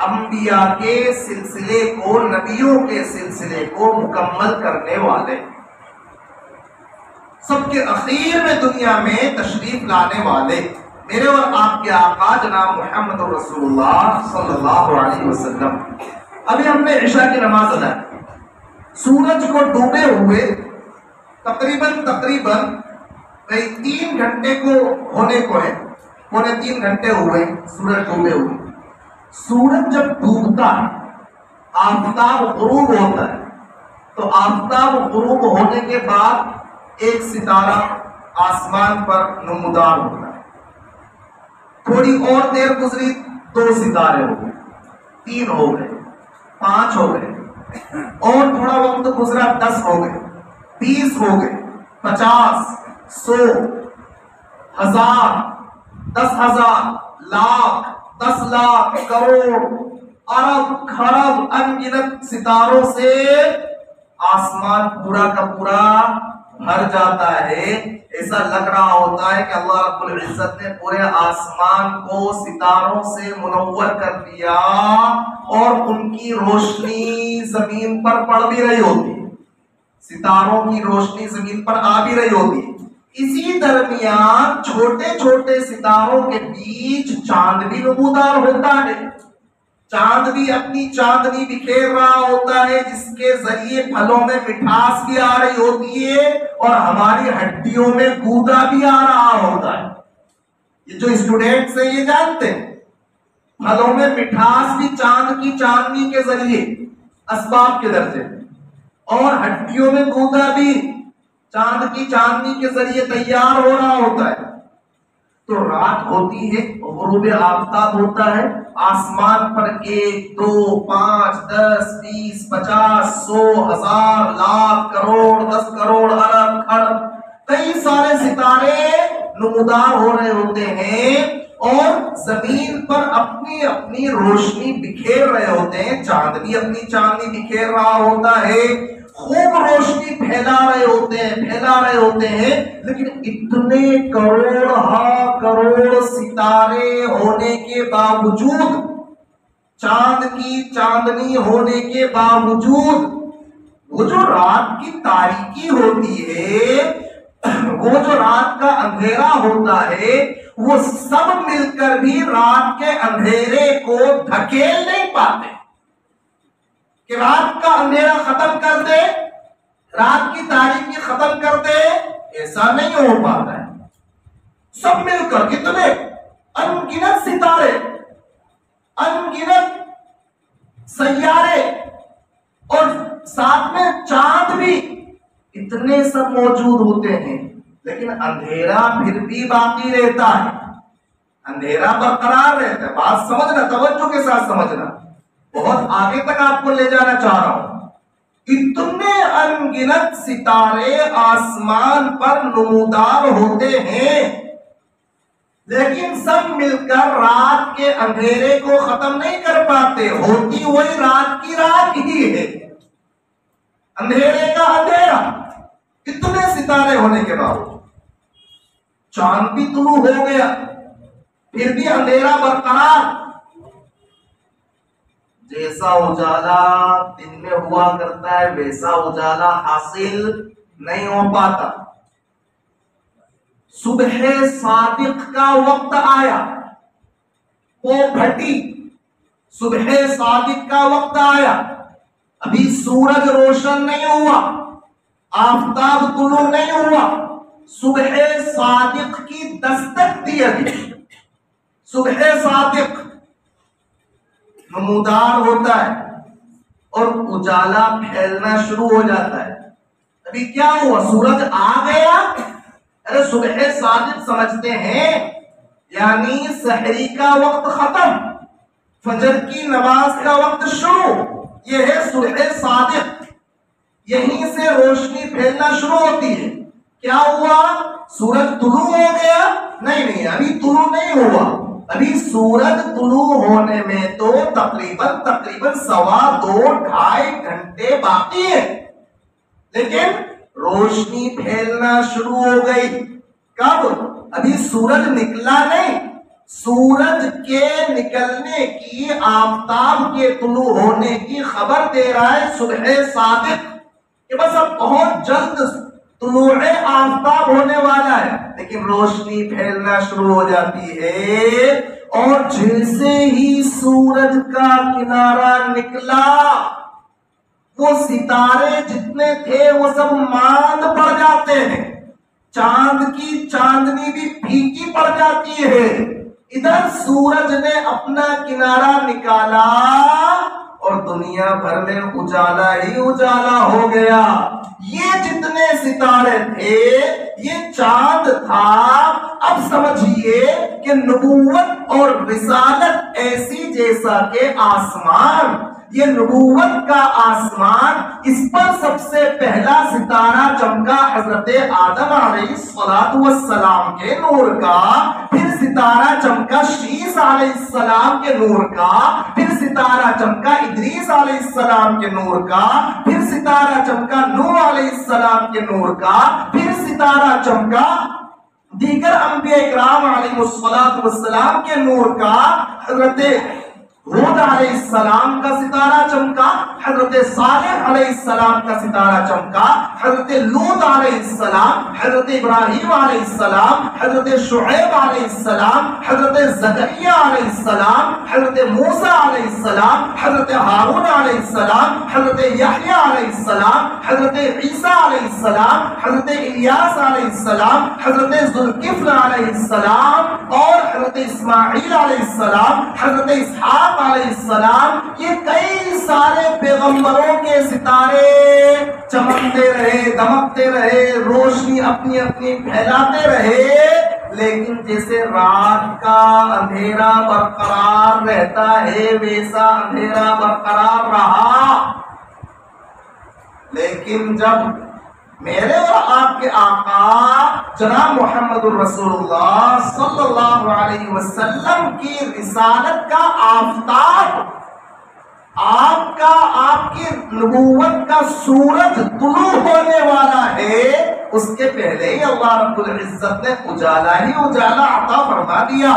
انبیاء کے سلسلے کو، نبیوں کے سلسلے کو مکمل کرنے والے، سب کے اخیر میں دنیا میں تشریف لانے والے میرے اور آپ کے آقا جناب محمد رسول اللہ صلی اللہ علیہ وسلم۔ ابھی ہم نے عشاء کی نماز ادا کی، سورج کو ڈوبے ہوئے تقریباً 3 گھنٹے کو ہونے کو ہے، 3.25 گھنٹے ہوئے سورج ڈوبے ہوئے۔ سورج جب ڈوبتا ہے آفتاب غروب ہوتا ہے، تو آفتاب غروب ہونے کے بعد ایک ستارہ آسمان پر نمودار ہوتا ہے۔ تھوڑی اور دیر گزری 2 ستارے ہو گئے، 3 ہو گئے، 5 ہو گئے، اور تھوڑا وقت گزرا 10 ہو گئے، 20 ہو گئے، 50، 100، 1000، 10,000، لاکھ، 10 لاکھ، کروڑ، ارب، خرب، انگنت ستاروں سے آسمان پورا کا پورا بھر جاتا ہے۔ ایسا لگ رہا ہوتا ہے کہ اللہ رب العزت نے پورے آسمان کو ستاروں سے منور کر دیا، اور ان کی روشنی زمین پر پڑ بھی رہی ہوتی ہے، ستاروں کی روشنی زمین پر آ بھی رہی ہوتی ہے۔ اسی درمیان چھوٹے چھوٹے ستاروں کے بیچ چاند بھی نمودار ہوتا ہے، چاند بھی اپنی چاندنی بکھیر رہا ہوتا ہے، جس کے ذریعے پھلوں میں مٹھاس بھی آ رہی ہوتی ہے اور ہماری ہڈیوں میں گودا بھی آ رہا ہوتا ہے۔ یہ جو اسٹوڈینٹس ہیں یہ جانتے ہیں، پھلوں میں مٹھاس بھی چاند کی چاندنی کے ذریعے اسباب کے درجے، اور ہڈیوں میں گودا بھی چاند کی چاندنی کے ذریعے تیار ہو رہا ہوتا ہے۔ تو رات ہوتی ہے، غروب آفتاب ہوتا ہے، آسمان پر 1، 2، 5، 10، 20، 50، 100، 1000، لاکھ، کروڑ، 10 کروڑ، ارب، خرب، کئی سارے ستارے نمودار ہو رہے ہوتے ہیں، اور زمین پر اپنی اپنی روشنی بکھیر رہے ہوتے ہیں۔ چاند بھی اپنی چاندنی بکھیر رہا ہوتا ہے، خوب روشنی پھیلا رہے ہوتے ہیں، لیکن اتنے کروڑ ستارے ہونے کے باوجود، چاند کی چاندنی ہونے کے باوجود، وہ جو رات کی تاریکی ہوتی ہے، وہ جو رات کا اندھیرا ہوتا ہے، وہ سب مل کر بھی رات کے اندھیرے کو دھکیل نہیں پاتے کہ رات کا اندھیرا ختم کر دے، رات کی تاریکی ختم کر دے، ایسا نہیں ہو پاتا ہے۔ سب مل کر کتنے انگنت ستارے، انگنت سیارے، اور ساتھ میں چاند بھی، اتنے سب موجود ہوتے ہیں، لیکن اندھیرا پھر بھی باقی رہتا ہے، اندھیرا برقرار رہتا ہے۔ بات سمجھنا، توجہ کے ساتھ سمجھنا، بہت آگے تک آپ کو لے جانا چاہ رہا ہوں۔ اتنے انگنت ستارے آسمان پر نمودار ہوتے ہیں، لیکن سب مل کر رات کے اندھیرے کو ختم نہیں کر پاتے، ہوتی وہی رات کی رات ہی ہے، اندھیرے کا اندھیرا۔ اتنے ستارے ہونے کے باوجود چاند بھی طلوع ہو گیا، پھر بھی اندھیرا برقرار۔ جیسا اجالا دن میں ہوا کرتا ہے ویسا اجالا حاصل نہیں ہو پاتا۔ صبح صادق کا وقت آیا، وہ گھٹی، صبح صادق کا وقت آیا، ابھی سورج روشن نہیں ہوا، آفتاب طلوع نہیں ہوا، صبح صادق کی دستک دی ابھی۔ صبح صادق نمودار ہوتا ہے اور اجالا پھیلنا شروع ہو جاتا ہے۔ ابھی کیا ہوا؟ سورج آ گیا۔ ارے صبح صادق سمجھتے ہیں یعنی سحری کا وقت ختم، فجر کی نماز کا وقت شروع، یہ ہے صبح صادق، یہیں سے روشنی پھیلنا شروع ہوتی ہے۔ کیا ہوا؟ سورج طلوع ہو گیا؟ نہیں، ابھی طلوع نہیں ہوا، ابھی سورج طلوع ہونے میں تو تقریباً 2.25 گھنٹے باقی ہے، لیکن روشنی پھیلنا شروع ہو گئی۔ کب؟ ابھی سورج نکلا نہیں، سورج کے نکلنے کی، آفتاب کے طلوع ہونے کی خبر دے رہا ہے صبح صادق کہ بس اب بہت جلد طلوع آفتاب ہونے والا ہے، لیکن روشنی پھیلنا شروع ہو جاتی ہے، اور جیسے ہی سورج کا کنارہ نکلا وہ ستارے جتنے تھے وہ سب ماند پڑ جاتے ہیں، چاند کی چاندنی بھی پھیکی پڑ جاتی ہے۔ ادھر سورج نے اپنا کنارہ نکالا اور دنیا بھر میں اجالا ہی اجالا ہو گیا۔ یہ جتنے ستارے تھے، یہ چاند تھا۔ اب سمجھیے کہ نبوت اور رسالت ایسی جیسا کہ آسمان، یہ نبوت کا آسمان، اس پر سب سے پہلا ستارہ چمکا حضرت آدم علیہ السلام کے نور کا، پھر ستارہ چمکا شیس علیہ السلام کے نور کا، پھر ستارہ چمکا ادریس علیہ السلام کے نور کا، پھر ستارہ چمکا نوح علیہ السلام کے نور کا، پھر ستارہ چمکا دیگر انبیاء اکرام علیہ السلام کے نور کا، حضرت ہود علیہ السلام کا ستارہ چمکا، حضرت صالح علیہ السلام کا ستارہ چمکا، حضرت لوط علیہ السلام، حضرت ابراہیم علیہ السلام، حضرت شعیب علیہ السلام، حضرت زکریا علیہ السلام، حضرت موسیٰ علیہ السلام، حضرت ہارون علیہ السلام، حضرت یحییٰ علیہ السلام، حضرت عیسیٰ علیہ السلام، حضرت الیاس علیہ السلام، حضرت ذوالکفل علیہ السلام، اور حضرت اسماعیل علیہ السلام، حضرت اسحاق علیہ السلام۔ یہ کئی سارے پیغمبروں کے ستارے چمکتے رہے، دمکتے رہے، روشنی اپنی اپنی پھیلاتے رہے، لیکن جیسے رات کا اندھیرا برقرار رہتا ہے ویسا اندھیرا برقرار رہا۔ لیکن جب میرے اور آپ کے آقا جناب محمد الرسول اللہ صلی اللہ علیہ وسلم کی رسالت کا آفتاب، آپ کی نبوت کا سورج طلوع ہونے والا ہے، اس کے پہلے ہی اللہ رب العزت نے اجالا ہی اجالا عطا فرما دیا۔